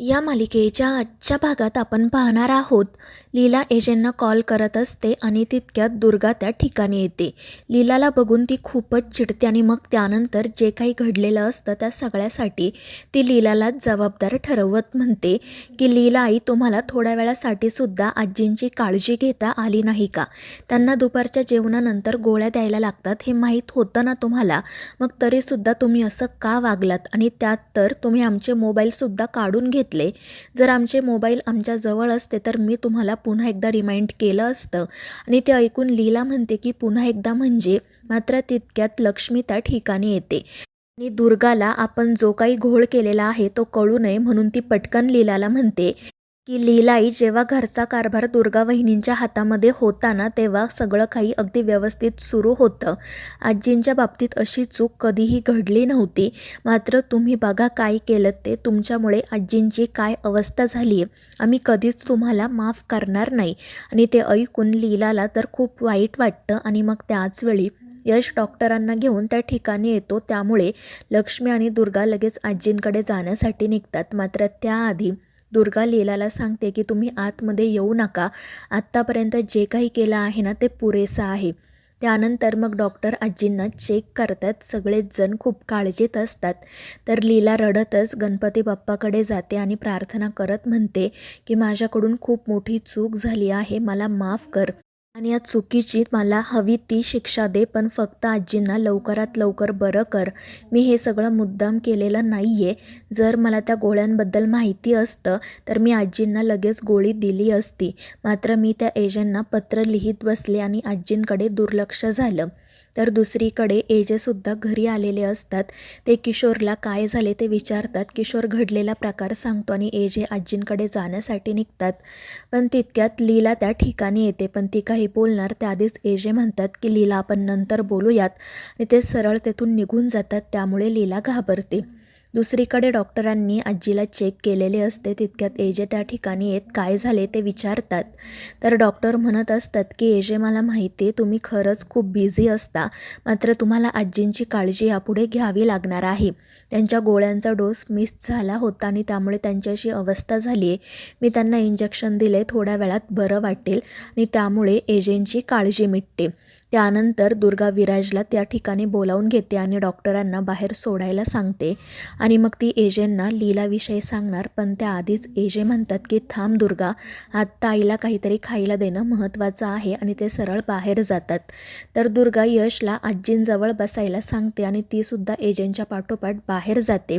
या मालिकेच्या आजच्या भागात आपण पाहणार आहोत, लीला एजेंना कॉल करत असते आणि तितक्यात दुर्गा त्या ठिकाणी येते. लीलाला बघून ती खूपच चिडते आणि मग त्यानंतर जे काही घडलेलं असतं त्या सगळ्यासाठी ती लीलालाच जबाबदार ठरवत म्हणते की लीला आई, तुम्हाला थोड्या वेळासाठी सुद्धा आजींची काळजी घेता आली नाही का? त्यांना दुपारच्या जेवणानंतर गोळ्या द्यायला लागतात हे माहीत होतं ना तुम्हाला, मग तरीसुद्धा तुम्ही असं का वागलात? आणि त्यात तर तुम्ही आमचे मोबाईलसुद्धा काढून घेतले. जर आमचे मोबाईल आमच्या जवळ असते तर मी तुम्हाला पुन्हा एकदा रिमाइंड केलं असतं. आणि ते ऐकून लीला म्हणते की पुन्हा एकदा म्हणजे? मात्र तितक्यात लक्ष्मी त्या ठिकाणी येते आणि दुर्गाला आपण जो काही घोळ केलेला आहे तो कळू नये म्हणून ती पटकन लीलाला म्हणते की लीलाई, जेव्हा घरचा कारभार दुर्गा वहिनींच्या हातामध्ये होता ना, तेव्हा सगळं काही अगदी व्यवस्थित सुरू होतं. आजींच्या बाबतीत अशी चूक कधीही घडली नव्हती. मात्र तुम्ही बघा काय केलं ते. तुमच्यामुळे आजींची काय अवस्था झाली आहे. आम्ही कधीच तुम्हाला माफ करणार नाही. आणि ते ऐकून लीलाला तर खूप वाईट वाटतं आणि मग त्याचवेळी यश डॉक्टरांना घेऊन त्या ठिकाणी येतो. त्यामुळे लक्ष्मी आणि दुर्गा लगेच आजींकडे जाण्यासाठी निघतात. मात्र त्याआधी दुर्गा लीलाला सांगते की तुम्ही आतमध्ये येऊ नका. आत्तापर्यंत जे काही केलं आहे ना ते पुरेसं आहे. त्यानंतर मग डॉक्टर आजींना चेक करतात. सगळेच जण खूप काळजीत असतात. तर लीला रडतच गणपती बाप्पाकडे जाते आणि प्रार्थना करत म्हणते की माझ्याकडून खूप मोठी चूक झाली आहे, मला माफ कर आणि या चुकीची मला हवी ती शिक्षा दे, पण फक्त आजींना लवकरात लवकर बरं कर. मी हे सगळं मुद्दाम केलेलं नाही आहे. जर मला त्या गोळ्यांबद्दल माहिती असतं तर मी आजींना लगेच गोळी दिली असती. मात्र मी त्या एजंटना पत्र लिहित बसले आणि आजींकडे दुर्लक्ष झालं. तर दुसरीकडे एजेसुद्धा घरी आलेले असतात. ते किशोरला काय झाले ते विचारतात. किशोर घडलेला प्रकार सांगतो आणि एजे आजींकडे जाण्यासाठी निघतात. पण तितक्यात लीला त्या ठिकाणी येते. पण ती काही बोलणार त्याआधीच एजे म्हणतात की लीला, आपण नंतर बोलूयात आणि ते सरळ तेथून निघून जातात. त्यामुळे लीला घाबरते. दुसरीकडे डॉक्टरांनी आजीला चेक केलेले असते. तितक्यात एजे त्या ठिकाणी येत काय झाले ते विचारतात. तर डॉक्टर म्हणत असतात की एजे, मला माहिती आहे तुम्ही खरंच खूप बिझी असता. मात्र तुम्हाला आजींची काळजी यापुढे घ्यावी लागणार आहे. त्यांच्या गोळ्यांचा डोस मिस झाला होता आणि त्यामुळे त्यांची अशी अवस्था झाली आहे. मी त्यांना इंजेक्शन दिले, थोड्या वेळात बरं वाटेल आणि त्यामुळे एजेंची काळजी मिटते. त्यानंतर दुर्गा विराजला त्या ठिकाणी बोलावून घेते आणि डॉक्टरांना बाहेर सोडायला सांगते. आणि मग ती एजेंना लीलाविषयी सांगणार. पण त्याआधीच एजे म्हणतात की थांब दुर्गा, आत्ता आईला काहीतरी खायला देणं महत्त्वाचं आहे आणि ते सरळ बाहेर जातात. तर दुर्गा यशला आजींजवळ बसायला सांगते आणि तीसुद्धा एजेंटच्या पाठोपाठ बाहेर जाते.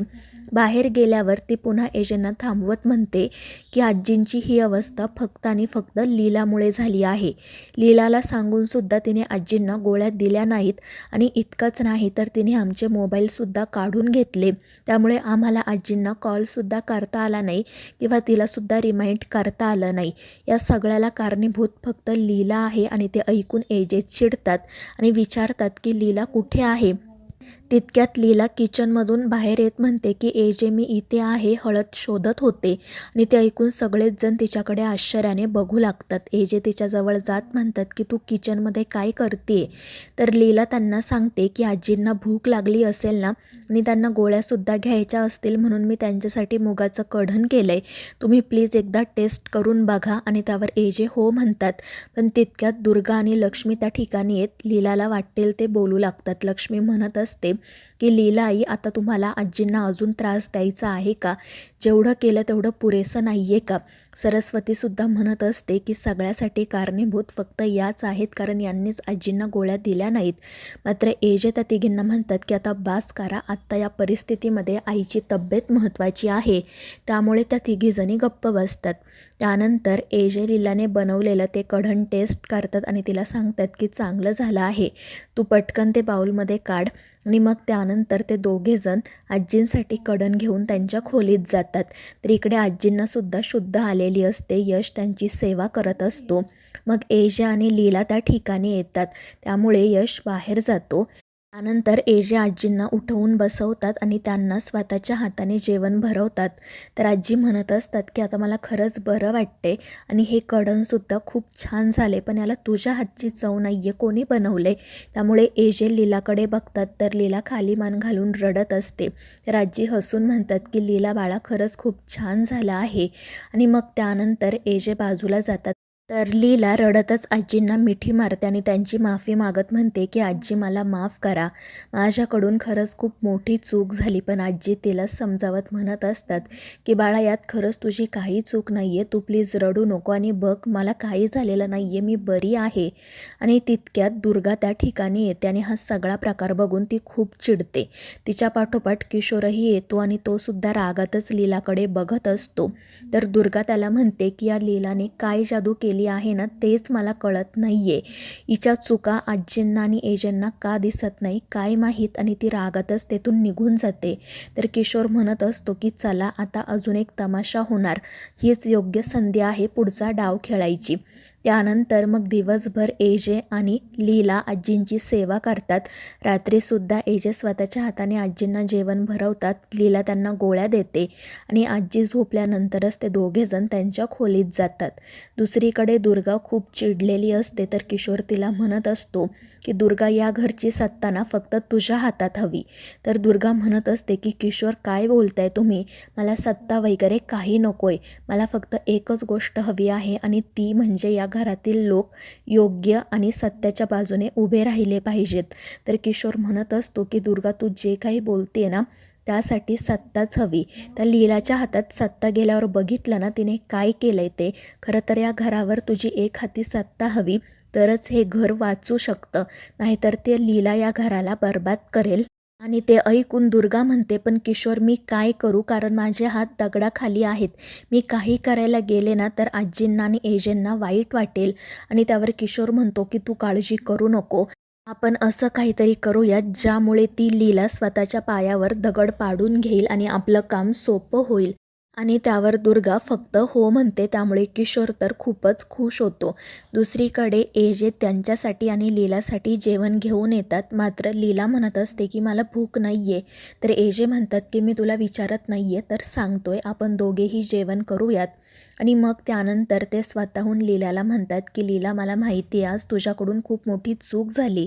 बाहेर गेल्यावर ती पुन्हा एजेंना थांबवत म्हणते की आजींची ही अवस्था फक्त आणि फक्त लीलामुळे झाली आहे. लीलाला सांगूनसुद्धा तिने आजींना गोळ्या दिल्या नाहीत आणि इतकंच नाही तर तिने आमचे मोबाईलसुद्धा काढून घेतले. त्यामुळे आम्हाला आजींना कॉलसुद्धा करता आला नाही किंवा तिलासुद्धा रिमाइंड करता आलं नाही. या सगळ्याला कारणीभूत फक्त लीला आहे. आणि ते ऐकून एजे चिडतात आणि विचारतात की लीला कुठे आहे? तितक्यात लीला किचनमधून बाहेर येत म्हणते की एजे, मी इथे आहे, हळद शोधत होते. आणि ते ऐकून सगळेच जण तिच्याकडे आश्चर्याने बघू लागतात. एजे तिच्याजवळ जात म्हणतात की तू किचनमध्ये काय करते? तर लीला त्यांना सांगते की आजींना भूक लागली असेल ना आणि त्यांना गोळ्यासुद्धा घ्यायच्या असतील म्हणून मी त्यांच्यासाठी मुगाचं कढण केलं आहे. तुम्ही प्लीज एकदा टेस्ट करून बघा. आणि त्यावर एजे हो म्हणतात. पण तितक्यात दुर्गा आणि लक्ष्मी त्या ठिकाणी येत लीलाला वाटेल ते बोलू लागतात. लक्ष्मी म्हणत असते की लीला आई, आता तुम्हाला आजींना अजून त्रास द्यायचा आहे का? जेवढं केलं तेवढं पुरेसं नाही आहे का? सरस्वतीसुद्धा म्हणत असते की सगळ्यासाठी कारणीभूत फक्त याच आहेत, कारण यांनीच आजींना गोळ्या दिल्या नाहीत. मात्र एजे त्या तिघींना म्हणतात की आता बास करा. आत्ता या परिस्थितीमध्ये आईची तब्येत महत्त्वाची आहे. त्यामुळे त्या तिघीजणी गप्प बसतात. त्यानंतर एजे लीलाने बनवलेलं ते कढण टेस्ट करतात आणि तिला सांगतात की चांगलं झालं आहे, तू पटकन ते बाउलमध्ये काढ. आणि मग त्यानंतर ते दोघेजण आजींसाठी कढण घेऊन त्यांच्या खोलीत जातात. तर इकडे आजींनासुद्धा शुद्ध आलेली असते. यश त्यांची सेवा करत असतो. मग एजा आणि लीला त्या ठिकाणी येतात. त्यामुळे यश बाहेर जातो. त्यानंतर एजे आजींना उठवून बसवतात आणि त्यांना स्वतःच्या हाताने जेवण भरवतात. तर आजी म्हणत असतात की आता मला खरंच बरं वाटते आणि हे कढणसुद्धा खूप छान झाले, पण याला तुझ्या हातची चव नाही आहे, कोणी बनवले? त्यामुळे एजे लीलाकडे बघतात तर लीला खाली मान घालून रडत असते. तर आजी हसून म्हणतात की लीला बाळा, खरंच खूप छान झालं आहे. आणि मग त्यानंतर एजे बाजूला जातात. तर लीला रडतच आजींना मिठी मारते आणि त्यांची माफी मागत म्हणते की आजी मला माफ करा, माझ्याकडून खरंच खूप मोठी चूक झाली. पण आजी तिला समजावत म्हणत असतात की बाळा, यात खरंच तुझी काही चूक नाही आहे, तू प्लीज रडू नको आणि बघ मला काही झालेलं नाही आहे, मी बरी आहे. आणि तितक्यात दुर्गा त्या ठिकाणी येते आणि हा सगळा प्रकार बघून ती खूप चिडते. तिच्या पाठोपाठ किशोरही येतो आणि तो सुद्धा रागातच लीलाकडे बघत असतो. तर दुर्गा त्याला म्हणते की या लीलाने काय जादू केली आहे ना, तेच मला कळत नाही आहे. हिच्या चुका आजींना आणि एजेंना का दिसत नाही काय माहीत, आणि ती रागातच तेथून निघून जाते. तर किशोर म्हणत असतो की चला आता अजून एक तमाशा होणार, हीच योग्य संधी आहे पुढचा डाव खेळायची. त्यानंतर मग दिवसभर एजे आणि लीला आजींची सेवा करतात. रात्रीसुद्धा एजे स्वतःच्या हाताने आजींना जेवण भरवतात, लीला त्यांना गोळ्या देते आणि आजी झोपल्यानंतरच ते दोघेजण त्यांच्या खोलीत जातात. दुसरीकडे दुर्गा खूप चिडलेली असते. तर किशोर तिला म्हणत असतो की दुर्गा, या घरची सत्ता ना फक्त तुझ्या हातात हवी. तर दुर्गा म्हणत असते की किशोर, काय बोलताय तुम्ही? मला सत्ता वगैरे काही नकोय, मला फक्त एकच गोष्ट हवी आहे आणि ती म्हणजे या घरातील लोक योग्य आणि सत्याच्या बाजूने उभे राहिले पाहिजेत. तर किशोर म्हणत असतो की दुर्गा, तू जे काही बोलते ना त्यासाठी सत्ताच हवी. त्या लीलाच्या हातात सत्ता गेल्यावर बघितलं ना तिने काय केलंय ते. खरं तर या घरावर तुझी एक हाती सत्ता हवी, तरच हे घर वाचू शकतं, नाहीतर ते लीला या घराला बर्बाद करेल. आणि ते ऐकून दुर्गा म्हणते, पण किशोर मी काय करू, कारण माझे हात दगडाखाली आहेत. मी काही करायला गेले ना तर आजींना आणि एजेंना वाईट वाटेल. आणि त्यावर किशोर म्हणतो की तू काळजी करू नको, आपण असं काहीतरी करूयात ज्यामुळे ती लीला स्वतःच्या पायावर दगड पाडून घेईल आणि आपलं काम सोपं होईल. आणि त्यावर दुर्गा फक्त हो म्हणते. त्यामुळे किशोर तर खूपच खुश होतो. दुसरीकडे एजे त्यांच्यासाठी आणि लीलासाठी जेवण घेऊन येतात. मात्र लीला म्हणत असते की मला भूक नाही आहे. तर एजे म्हणतात की मी तुला विचारत नाही आहे तर सांगतोय, आपण दोघेही जेवण करूयात. आणि मग त्यानंतर ते स्वतःहून लीलाला म्हणतात की लीला, मला माहिती आहे आज तुझ्याकडून खूप मोठी चूक झाली,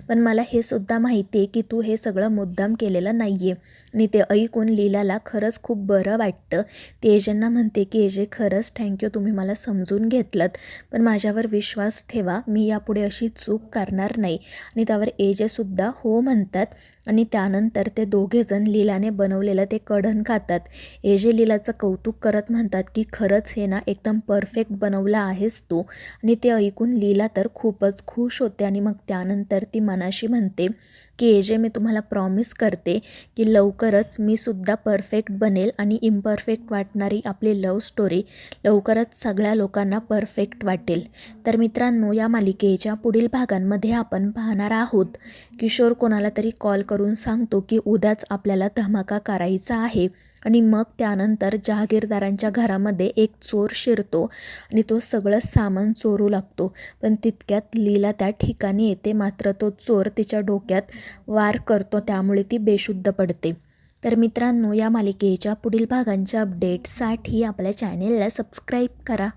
पण मला हे सुद्धा माहिती आहे की तू हे सगळं मुद्दाम केलेलं नाही आहे. आणि ते ऐकून लीलाला खरंच खूप बरं वाटतं. ती एजेंना म्हणते की एजे, खरंच थँक्यू, तुम्ही मला समजून घेतलंत, पण माझ्यावर विश्वास ठेवा, मी यापुढे अशी चूक करणार नाही. आणि त्यावर एजेसुद्धा हो म्हणतात. आणि त्यानंतर ते दोघेजण लीलाने बनवलेलं ते कढण खातात. एजे लीलाचं कौतुक करत म्हणतात की खरंच हे ना एकदम परफेक्ट बनवलं आहेस तू. आणि ते ऐकून लीला तर खूपच खुश होते. आणि मग त्यानंतर ती मनाशी म्हणते की एजे, मी तुम्हाला प्रॉमिस करते की लवकरच मी सुद्धा परफेक्ट बनेल आणि इम्परफेक्ट वाटणारी आपली लव्ह स्टोरी लवकरच सगळ्या लोकांना परफेक्ट वाटेल. तर मित्रांनो, या मालिकेच्या पुढील भागांमध्ये आपण पाहणार आहोत किशोर कोणाला तरी कॉल करून सांगतो की उद्याच आपल्याला धमाका करायचा आहे. आणि मग त्यानंतर जहागीरदारांच्या घरामध्ये एक चोर शिरतो आणि तो सगळं सामान चोरू लागतो. पण तितक्यात लीला त्या ठिकाणी येते. मात्र तो चोर तिच्या डोक्यात वार करतो, त्यामुळे ती बेशुद्ध पडते. तर मित्रांनो, या मालिकेच्या पुढील भागांच्या अपडेटसाठी आपल्या चॅनेलला सबस्क्राईब करा.